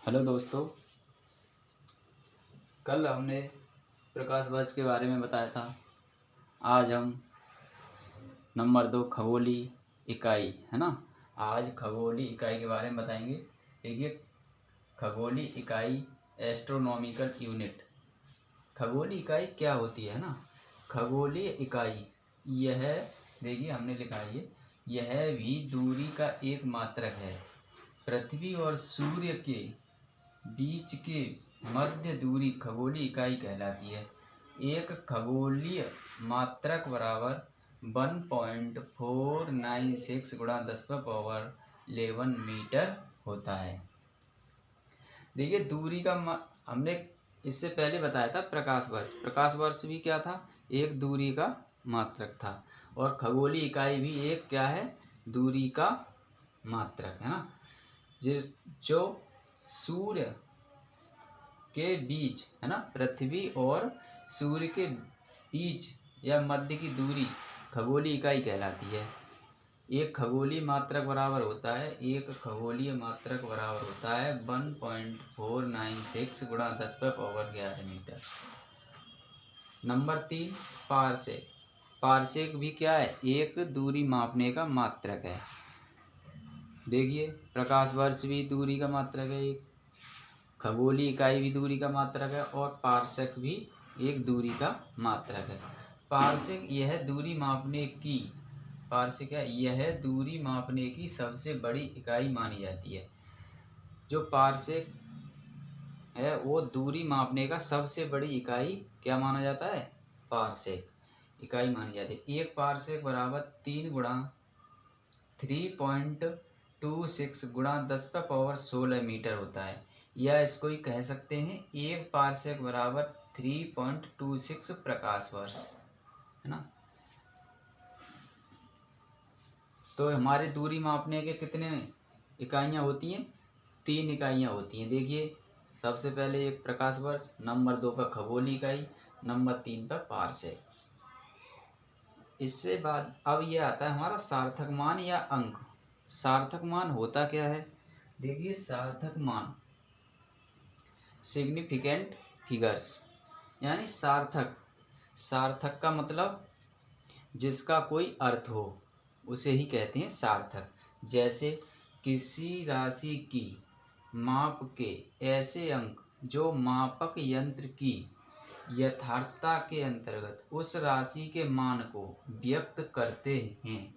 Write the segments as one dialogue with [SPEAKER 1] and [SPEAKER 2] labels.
[SPEAKER 1] Hello दोस्तों, कल हमने प्रकाश वर्ष के बारे में बताया था। आज हम नंबर 2 खगोली इकाई है ना। आज खगोली इकाई के बारे में बताएंगे। देखिए, खगोली इकाई एस्ट्रोनॉमिकल यूनिट। खगोली इकाई क्या होती है ना। खगोलीय इकाई यह, देखिए हमने लिखा है यह भी दूरी का एक मात्रक है। पृथ्वी और सूर्य के बीच के मध्य दूरी खगोलीय इकाई कहलाती है। एक खगोलीय मात्रक बराबर 1.496 गुणा 10⁻11 मीटर होता है। देखिए, दूरी का हमने इससे पहले बताया था प्रकाश वर्ष। प्रकाश वर्ष भी क्या था? एक दूरी का मात्रक था। और खगोलीय इकाई भी एक क्या है? दूरी का मात्रक है ना। जो सूर्य के बीच है ना, पृथ्वी और सूर्य के बीच या मध्य की दूरी खगोलीय इकाई कहलाती है। एक खगोलीय मात्रक बराबर होता है 1.496 गुणा 10⁻11 मीटर। Number 3 parsec. पारसेक भी क्या है? एक दूरी मापने का मात्रक है। देखिए, प्रकाश वर्ष भी दूरी का मात्रक है एक, खगोलीय इकाई भी दूरी का मात्रक है और पारसेक भी एक दूरी का मात्रक है। पारसेक यह दूरी मापने की यह दूरी मापने की सबसे बड़ी इकाई मानी जाती है। जो पारसेक है वो दूरी मापने का सबसे बड़ी इकाई क्या माना जाता है? पारसेक इकाई मानी जाती है। एक पारसेक बराबर 3 गुणा 10⁻16 मीटर होता है। या इसको ही कह सकते हैं एक पारसेक बराबर 3.26 प्रकाश वर्ष है ना। तो हमारे दूरी मापने के कितने इकाइयाँ होती हैं? 3 इकाइयाँ होती हैं। देखिए, सबसे पहले एक प्रकाश वर्ष, नंबर 2 पर खगोलीय इकाई, नंबर 3 पर पारसेक। इससे बाद अब ये आता है हमारा सार्थक मान या अंक। सार्थक मान होता क्या है? देखिए, सार्थक मान सिग्निफिकेंट फिगर्स, यानी सार्थक का मतलब जिसका कोई अर्थ हो उसे ही कहते हैं सार्थक। जैसे किसी राशि की माप के ऐसे अंक जो मापक यंत्र की यथार्थता के अंतर्गत उस राशि के मान को व्यक्त करते हैं,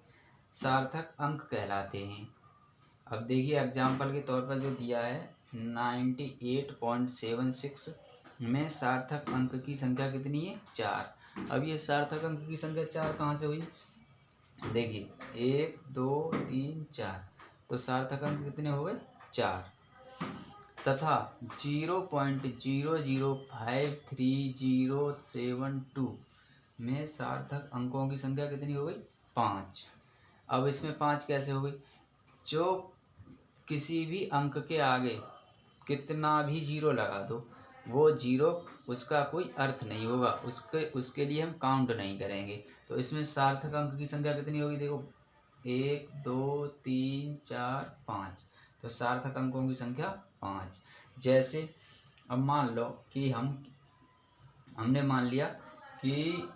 [SPEAKER 1] सार्थक अंक कहलाते हैं। अब देखिए, एग्जाम्पल के तौर पर जो दिया है 98.76 में सार्थक अंक की संख्या कितनी है? 4। अब ये सार्थक अंक की संख्या 4 कहाँ से हुई? देखिए, 1 2 3 4, तो सार्थक अंक कितने हो गए? 4। तथा 0.005307 में सार्थक अंकों की संख्या कितनी हो गई? 5। अब इसमें 5 कैसे हो गई? जो किसी भी अंक के आगे कितना भी जीरो लगा दो, वो जीरो उसका कोई अर्थ नहीं होगा, उसके लिए हम काउंट नहीं करेंगे। तो इसमें सार्थक अंक की संख्या कितनी होगी? देखो, 1 2 3 4 5, तो सार्थक अंकों की संख्या 5। जैसे अब मान लो कि हमने मान लिया कि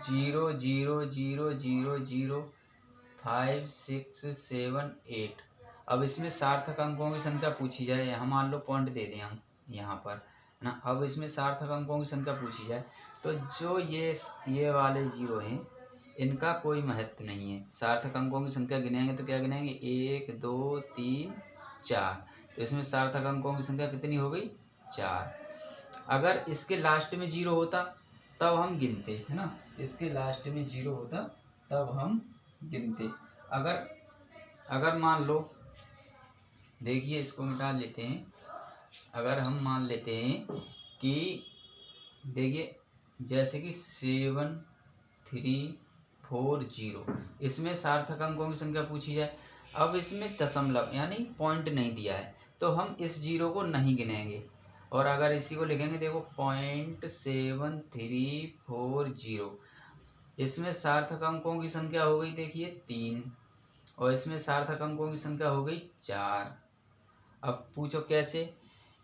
[SPEAKER 1] 0.00005678। अब इसमें सार्थक अंकों की संख्या पूछी जाए, यहाँ मान लो पॉइंट दे दें हम यहाँ पर है ना। अब इसमें सार्थक अंकों की संख्या पूछी जाए तो जो ये वाले जीरो हैं इनका कोई महत्व नहीं है। सार्थक अंकों की संख्या गिनेंगे तो क्या गिनेंगे? 1 2 3 4, तो इसमें सार्थक अंकों की संख्या कितनी हो गई? 4। अगर इसके लास्ट में जीरो होता तब हम गिनते है ना। इसके लास्ट में जीरो होता तब हम गिनते। अगर मान लो, देखिए इसको मिटा लेते हैं। अगर हम मान लेते हैं कि देखिए जैसे कि 7340, इसमें सार्थक अंकों की संख्या पूछी जाए। अब इसमें दशमलव यानी पॉइंट नहीं दिया है तो हम इस जीरो को नहीं गिनेंगे। और अगर इसी को लिखेंगे, देखो 0.7340, इसमें सार्थक अंकों की संख्या हो गई देखिए 3, और इसमें सार्थक अंकों की संख्या हो गई 4। अब पूछो कैसे,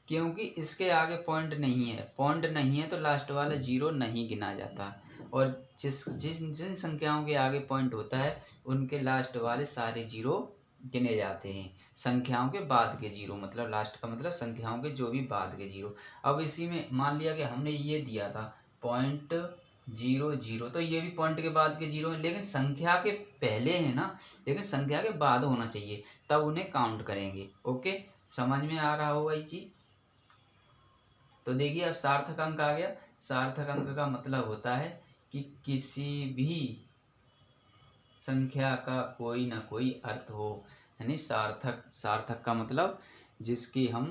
[SPEAKER 1] क्योंकि इसके आगे पॉइंट नहीं है, पॉइंट नहीं है तो लास्ट वाला जीरो नहीं गिना जाता, और जिन संख्याओं के आगे पॉइंट होता है उनके लास्ट वाले सारे जीरो गिने जाते हैं। संख्याओं के बाद के जीरो, मतलब लास्ट का मतलब संख्याओं के जो भी बाद के जीरो। अब इसी में मान लिया कि हमने ये दिया था 0.00, तो ये भी पॉइंट के बाद के जीरो हैं, लेकिन संख्या के पहले है ना, लेकिन संख्या के बाद होना चाहिए, तब उन्हें काउंट करेंगे। ओके, समझ में आ रहा होगा ये चीज। तो देखिए अब सार्थक अंक आ गया। सार्थक अंक का मतलब होता है कि किसी भी संख्या का कोई ना कोई अर्थ हो, यानी सार्थक। सार्थक का मतलब जिसकी हम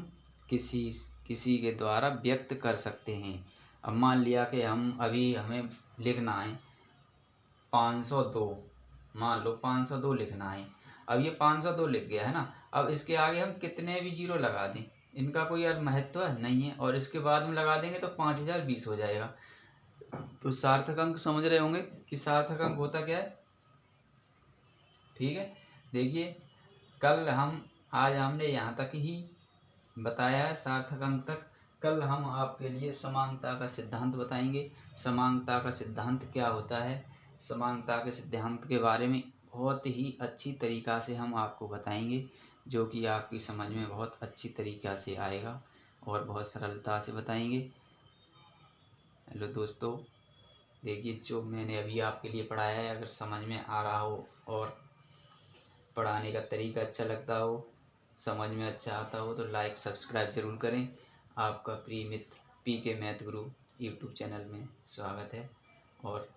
[SPEAKER 1] किसी के द्वारा व्यक्त कर सकते हैं। अब मान लिया कि हमें लिखना है 502, मान लो 502 लिखना है। अब ये 502 लिख गया है ना, अब इसके आगे हम कितने भी जीरो लगा दें, इनका कोई अर्थ महत्व नहीं है, और इसके बाद में लगा देंगे तो 5020 हो जाएगा। तो सार्थक अंक समझ रहे होंगे कि सार्थक अंक होता क्या है। ठीक है, देखिए आज हमने यहाँ तक ही बताया है, सार्थक अंक तक। कल हम आपके लिए समांगता का सिद्धांत बताएंगे। समांगता का सिद्धांत क्या होता है, समांगता के सिद्धांत के बारे में बहुत ही अच्छी तरीक़ा से हम आपको बताएंगे, जो कि आपकी समझ में बहुत अच्छी तरीक़ा से आएगा और बहुत सरलता से बताएंगे। हेलो दोस्तों, देखिए जो मैंने अभी आपके लिए पढ़ाया है, अगर समझ में आ रहा हो और पढ़ाने का तरीका अच्छा लगता हो, समझ में अच्छा आता हो, तो लाइक सब्सक्राइब जरूर करें। आपका प्रिय मित्र PK मैथ गुरु यूट्यूब चैनल में स्वागत है। और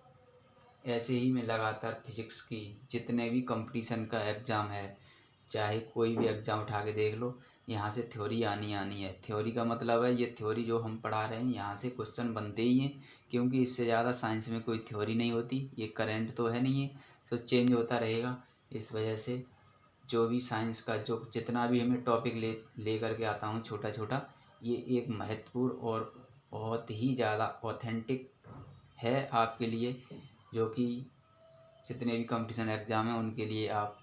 [SPEAKER 1] ऐसे ही मैं लगातार फिजिक्स की जितने भी कंपटीशन का एग्ज़ाम है, चाहे कोई भी एग्ज़ाम उठा के देख लो, यहाँ से थ्योरी आनी है। थ्योरी का मतलब है ये थ्योरी जो हम पढ़ा रहे हैं, यहाँ से क्वेश्चन बनते ही हैं, क्योंकि इससे ज़्यादा साइंस में कोई थ्योरी नहीं होती। ये करंट तो है नहीं है, तो चेंज होता रहेगा। इस वजह से जो भी साइंस का जो जितना भी हमें टॉपिक ले करके आता हूँ छोटा छोटा, ये एक महत्वपूर्ण और बहुत ही ज़्यादा ऑथेंटिक है आपके लिए, जो कि जितने भी कंपटीशन एग्ज़ाम हैं उनके लिए आप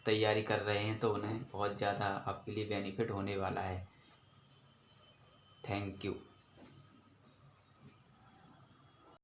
[SPEAKER 1] तैयारी कर रहे हैं, तो उन्हें बहुत ज़्यादा आपके लिए बेनिफिट होने वाला है। Thank you.